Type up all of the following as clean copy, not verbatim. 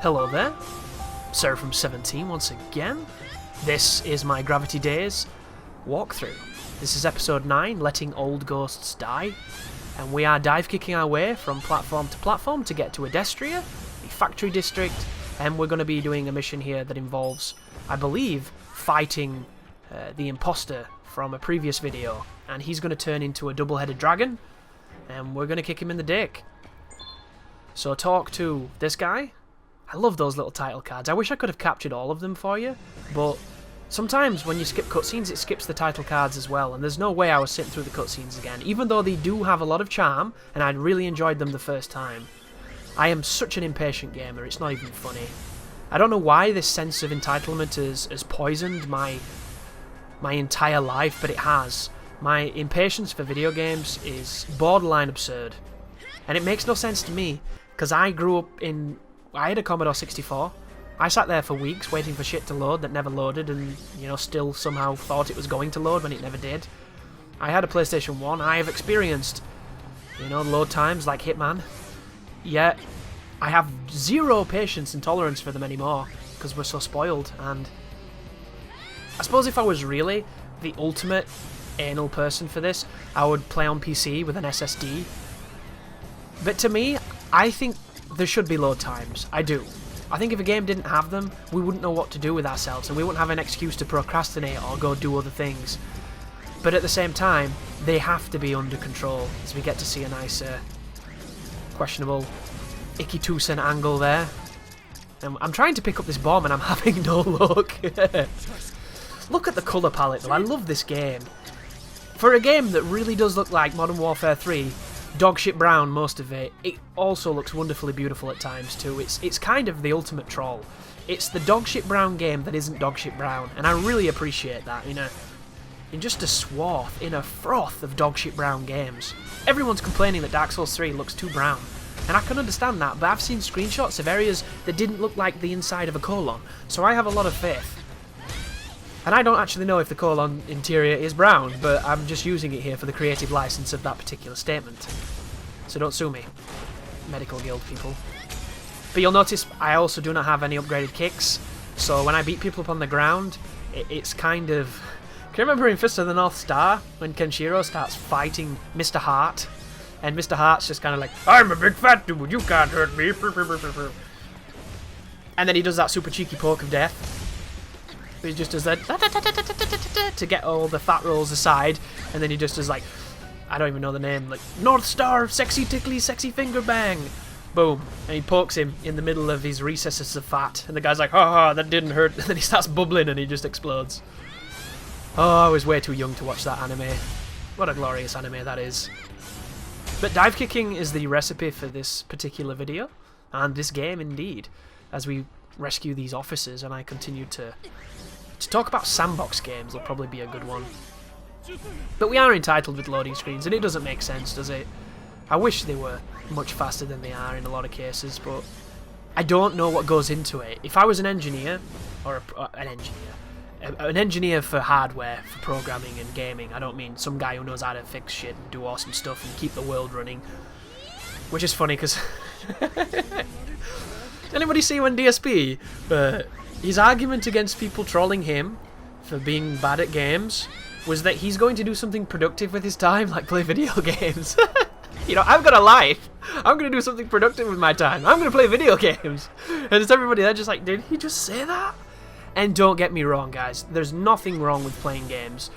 Hello there, Sarah from 17 once again. This is my Gravity Daze walkthrough. This is episode 9, Letting Old Ghosts Die. And we are dive kicking our way from platform to platform to get to Adestria, the factory district, and we're going to be doing a mission here that involves, I believe, fighting the imposter from a previous video. And he's going to turn into a double-headed dragon, and we're going to kick him in the dick. So talk to this guy. I love those little title cards. I wish I could have captured all of them for you, but sometimes when you skip cutscenes, it skips the title cards as well, and there's no way I was sitting through the cutscenes again, even though they do have a lot of charm, and I really enjoyed them the first time. I am such an impatient gamer, it's not even funny. I don't know why this sense of entitlement has poisoned my entire life, but it has. My impatience for video games is borderline absurd. And it makes no sense to me, because I grew up in... I had a Commodore 64. I sat there for weeks waiting for shit to load that never loaded and, you know, still somehow thought it was going to load when it never did. I had a PlayStation 1. I have experienced, you know, load times like Hitman. Yet, I have zero patience and tolerance for them anymore because we're so spoiled. And I suppose if I was really the ultimate anal person for this, I would play on PC with an SSD. But to me, I think there should be load times. I do. I think if a game didn't have them, we wouldn't know what to do with ourselves, and we wouldn't have an excuse to procrastinate or go do other things. But at the same time, they have to be under control, as we get to see a nice, questionable Icky 2-cent angle there. And I'm trying to pick up this bomb, and I'm having no luck. Look at the colour palette, though. I love this game. For a game that really does look like Modern Warfare 3, dogshit brown, most of it. It also looks wonderfully beautiful at times too. It's kind of the ultimate troll. It's the dogshit brown game that isn't dogshit brown, and I really appreciate that in just a swath, in a froth of dogshit brown games. Everyone's complaining that Dark Souls 3 looks too brown, and I can understand that, but I've seen screenshots of areas that didn't look like the inside of a colon, so I have a lot of faith. And I don't actually know if the colon interior is brown, but I'm just using it here for the creative license of that particular statement. So don't sue me, medical guild people. But you'll notice I also do not have any upgraded kicks, so when I beat people up on the ground, it's kind of... Can you remember in Fist of the North Star, when Kenshiro starts fighting Mr. Hart? And Mr. Hart's just kind of like, I'm a big fat dude, you can't hurt me. And then he does that super cheeky poke of death. He just does that to get all the fat rolls aside, and then he just does like, I don't even know the name, like North Star, sexy tickly, sexy finger bang, boom, and he pokes him in the middle of his recesses of fat, and the guy's like, haha, that didn't hurt, and then he starts bubbling and he just explodes. Oh, I was way too young to watch that anime. What a glorious anime that is. But dive kicking is the recipe for this particular video, and this game indeed, as we rescue these officers, and I continue to talk about sandbox games. Will probably be a good one. But we are entitled with loading screens, and it doesn't make sense, does it? I wish they were much faster than they are in a lot of cases, but I don't know what goes into it. If I was an engineer, or an engineer for hardware, for programming and gaming, I don't mean some guy who knows how to fix shit and do awesome stuff and keep the world running. Which is funny, because... Anybody see when DSP... his argument against people trolling him for being bad at games was that he's going to do something productive with his time, like play video games. You know, I've got a life. I'm going to do something productive with my time. I'm going to play video games. And it's everybody there just like, did he just say that? And don't get me wrong, guys. There's nothing wrong with playing games.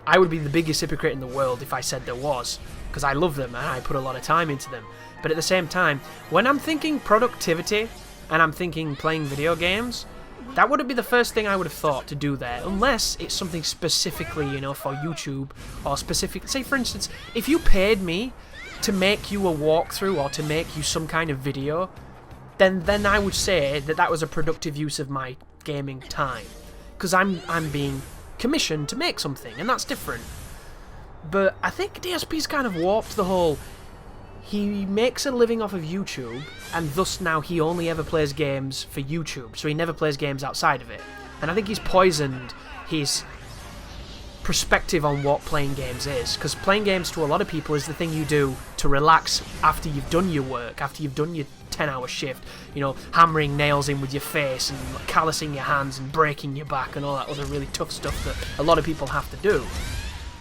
I would be the biggest hypocrite in the world if I said there was, because I love them and I put a lot of time into them. But at the same time, when I'm thinking productivity and I'm thinking playing video games, that wouldn't be the first thing I would have thought to do there, unless it's something specifically, you know, for YouTube, or specific... Say, for instance, if you paid me to make you a walkthrough, or to make you some kind of video, then I would say that that was a productive use of my gaming time. Because I'm being commissioned to make something, and that's different. But I think DSP's kind of warped the whole... He makes a living off of YouTube, and thus now he only ever plays games for YouTube, so he never plays games outside of it. And I think he's poisoned his perspective on what playing games is, because playing games to a lot of people is the thing you do to relax after you've done your work, after you've done your 10-hour shift, you know, hammering nails in with your face and callousing your hands and breaking your back and all that other really tough stuff that a lot of people have to do.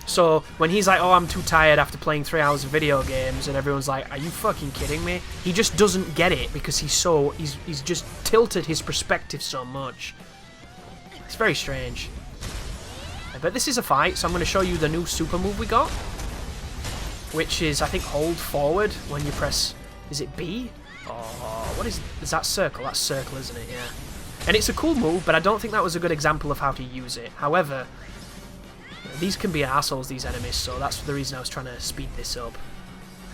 So when he's like, oh, I'm too tired after playing 3 hours of video games, and everyone's like, are you fucking kidding me? He just doesn't get it because he's just tilted his perspective so much. It's very strange. But this is a fight, so I'm going to show you the new super move we got, which is, I think, hold forward when you press, is it B? Or what is that circle? That's circle, isn't it? Yeah. And it's a cool move, but I don't think that was a good example of how to use it. However, these can be assholes, these enemies, so that's the reason I was trying to speed this up.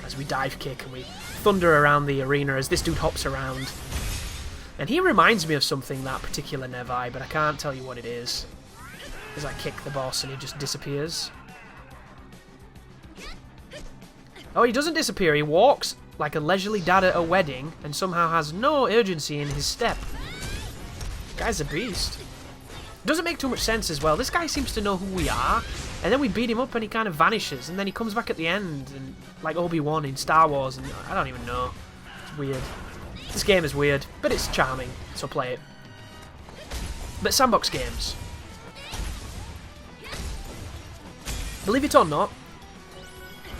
As we dive kick and we thunder around the arena as this dude hops around. And he reminds me of something, that particular Nevi, but I can't tell you what it is. As I kick the boss and he just disappears. Oh, he doesn't disappear, he walks like a leisurely dad at a wedding and somehow has no urgency in his step. Guy's a beast. Doesn't make too much sense as well. This guy seems to know who we are, and then we beat him up and he kind of vanishes, and then he comes back at the end, and like Obi-Wan in Star Wars, and I don't even know. It's weird. This game is weird, but it's charming, so play it. But sandbox games. Believe it or not,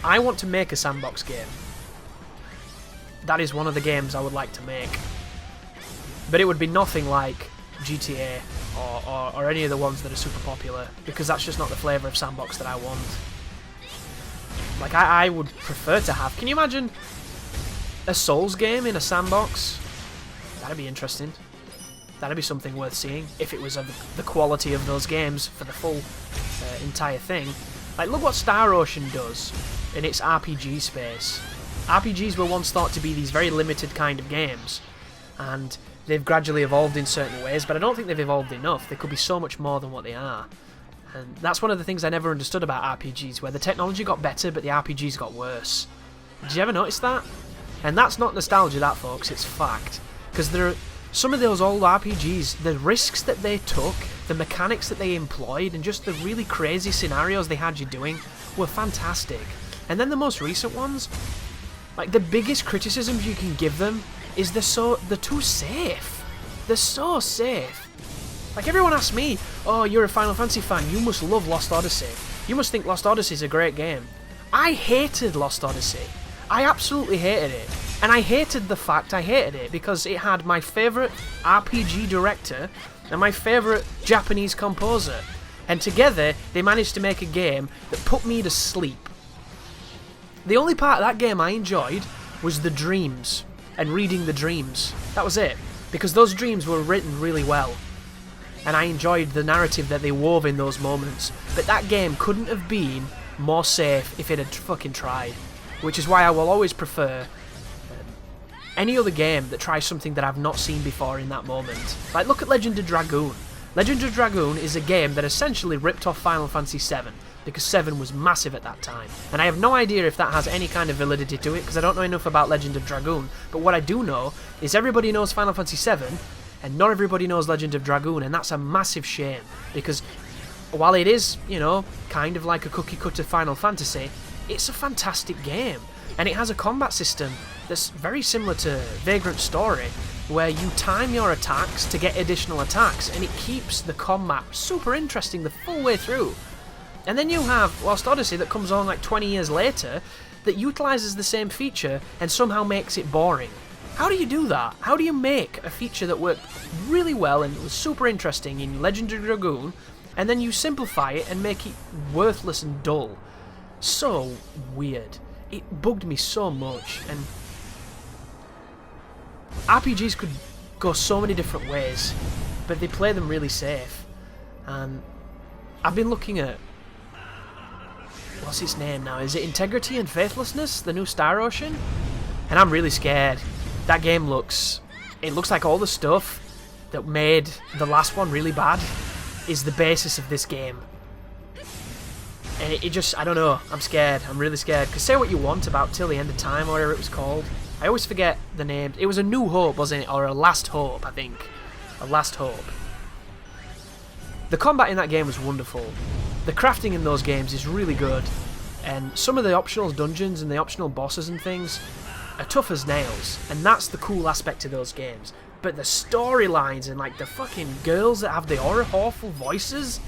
I want to make a sandbox game. That is one of the games I would like to make. But it would be nothing like GTA or any of the ones that are super popular, because that's just not the flavour of sandbox that I want. Like, I would prefer to have... Can you imagine a Souls game in a sandbox? That'd be interesting. That'd be something worth seeing, if it was of the quality of those games for the full entire thing. Like, look what Star Ocean does in its RPG space. RPGs were once thought to be these very limited kind of games, and they've gradually evolved in certain ways, but I don't think they've evolved enough. They could be so much more than what they are. And that's one of the things I never understood about RPGs, where the technology got better, but the RPGs got worse. Did you ever notice that? And that's not nostalgia, that, folks, it's fact. Because there are some of those old RPGs, the risks that they took, the mechanics that they employed, and just the really crazy scenarios they had you doing were fantastic. And then the most recent ones, like, the biggest criticisms you can give them is they're too safe. They're so safe. Like, everyone asks me, oh, you're a Final Fantasy fan, you must love Lost Odyssey. You must think Lost Odyssey is a great game. I hated Lost Odyssey. I absolutely hated it. And I hated the fact I hated it because it had my favourite RPG director and my favourite Japanese composer. And together, they managed to make a game that put me to sleep. The only part of that game I enjoyed was the dreams and reading the dreams. That was it. Because those dreams were written really well. And I enjoyed the narrative that they wove in those moments. But that game couldn't have been more safe if it had fucking tried. Which is why I will always prefer any other game that tries something that I've not seen before in that moment. Like, look at Legend of Dragoon. Legend of Dragoon is a game that essentially ripped off Final Fantasy VII, because 7 was massive at that time. And I have no idea if that has any kind of validity to it, because I don't know enough about Legend of Dragoon. But what I do know is everybody knows Final Fantasy VII, and not everybody knows Legend of Dragoon, and that's a massive shame, because while it is, you know, kind of like a cookie-cutter Final Fantasy, it's a fantastic game. And it has a combat system that's very similar to Vagrant Story, where you time your attacks to get additional attacks, and it keeps the combat super interesting the full way through. And then you have Lost Odyssey that comes on like 20 years later that utilises the same feature and somehow makes it boring. How do you do that? How do you make a feature that worked really well and was super interesting in Legend of Dragoon, and then you simplify it and make it worthless and dull? So weird. It bugged me so much, and RPGs could go so many different ways, but they play them really safe. And I've been looking at, what's its name now? Is it Integrity and Faithlessness, the new Star Ocean? And I'm really scared. That game looks like all the stuff that made the last one really bad is the basis of this game. And it just, I don't know, I'm scared, I'm really scared. Because say what you want about Till the End of Time, or whatever it was called. I always forget the name. It was A New Hope, wasn't it? Or A Last Hope, I think. A Last Hope. The combat in that game was wonderful. The crafting in those games is really good, and some of the optional dungeons and the optional bosses and things are tough as nails, and that's the cool aspect of those games. But the storylines and like the fucking girls that have the awful voices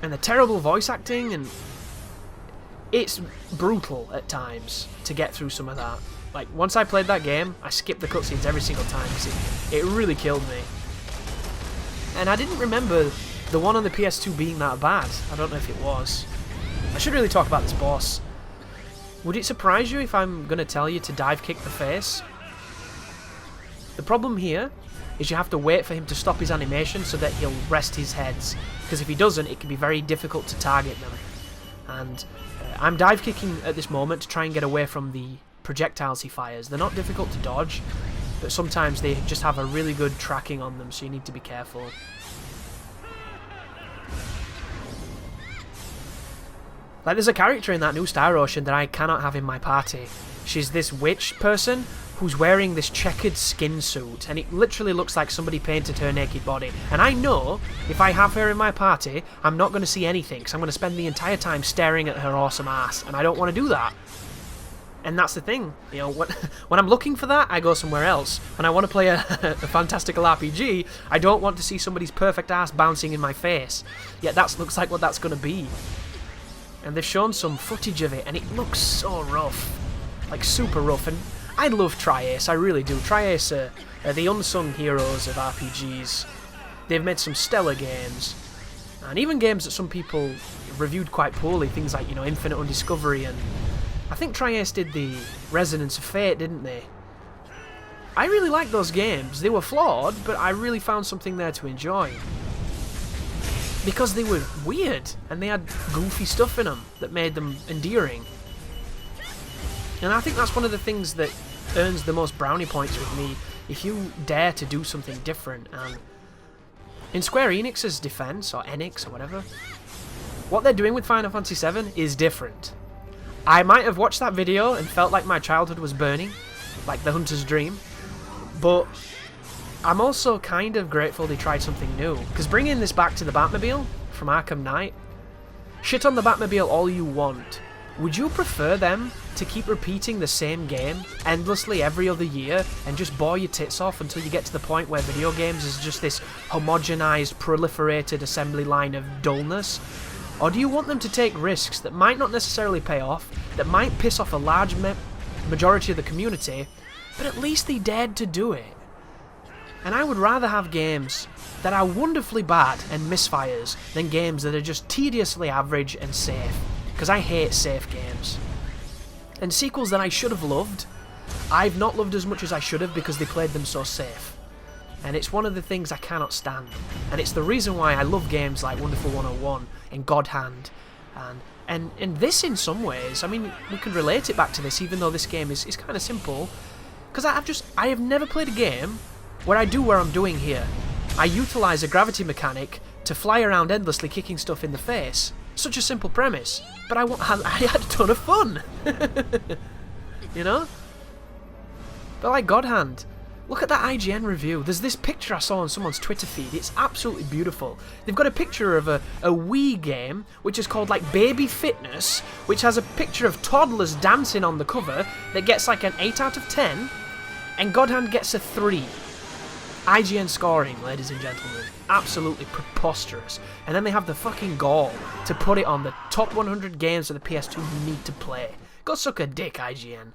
and the terrible voice acting, and it's brutal at times to get through some of that. Like, once I played that game, I skipped the cutscenes every single time because it really killed me. And I didn't remember the one on the PS2 being that bad. I don't know if it was. I should really talk about this boss. Would it surprise you if I'm going to tell you to dive kick the face? The problem here is you have to wait for him to stop his animation so that he'll rest his heads. Because if he doesn't, it can be very difficult to target them. And I'm dive kicking at this moment to try and get away from the projectiles he fires. They're not difficult to dodge, but sometimes they just have a really good tracking on them, so you need to be careful. Like, there's a character in that new Star Ocean that I cannot have in my party. She's this witch person who's wearing this checkered skin suit, and it literally looks like somebody painted her naked body. And I know if I have her in my party, I'm not going to see anything, because I'm going to spend the entire time staring at her awesome ass, and I don't want to do that. And that's the thing, you know, when I'm looking for that, I go somewhere else. When I want to play a fantastical RPG, I don't want to see somebody's perfect ass bouncing in my face. Yet that looks like what that's going to be. And they've shown some footage of it, and it looks so rough. Like, super rough. And I love Tri-Ace, I really do. Tri-Ace are the unsung heroes of RPGs. They've made some stellar games. And even games that some people reviewed quite poorly, things like, you know, Infinite Undiscovery, and I think Tri-Ace did the Resonance of Fate, didn't they? I really liked those games. They were flawed, but I really found something there to enjoy. Because they were weird, and they had goofy stuff in them that made them endearing. And I think that's one of the things that earns the most brownie points with me, if you dare to do something different. And in Square Enix's defense, or Enix, or whatever, what they're doing with Final Fantasy VII is different. I might have watched that video and felt like my childhood was burning, like the Hunter's Dream, but I'm also kind of grateful they tried something new, because bringing this back to the Batmobile from Arkham Knight, shit on the Batmobile all you want. Would you prefer them to keep repeating the same game endlessly every other year and just bore your tits off until you get to the point where video games is just this homogenized, proliferated assembly line of dullness? Or do you want them to take risks that might not necessarily pay off, that might piss off a large majority of the community, but at least they dared to do it? And I would rather have games that are wonderfully bad and misfires than games that are just tediously average and safe, because I hate safe games. And sequels that I should have loved, I've not loved as much as I should have because they played them so safe. And it's one of the things I cannot stand. And it's the reason why I love games like Wonderful 101 and God Hand. And this in some ways, I mean, we can relate it back to this, even though this game is kind of simple. Because I have never played a game where I do what I'm doing here. I utilise a gravity mechanic to fly around endlessly kicking stuff in the face. Such a simple premise. But I had a ton of fun. You know? But like God Hand, look at that IGN review. There's this picture I saw on someone's Twitter feed. It's absolutely beautiful. They've got a picture of a Wii game, which is called like Baby Fitness, which has a picture of toddlers dancing on the cover that gets like an 8 out of 10, and God Hand gets a 3. IGN scoring, ladies and gentlemen. Absolutely preposterous. And then they have the fucking gall to put it on the top 100 games of the PS2 you need to play. Go suck a dick, IGN.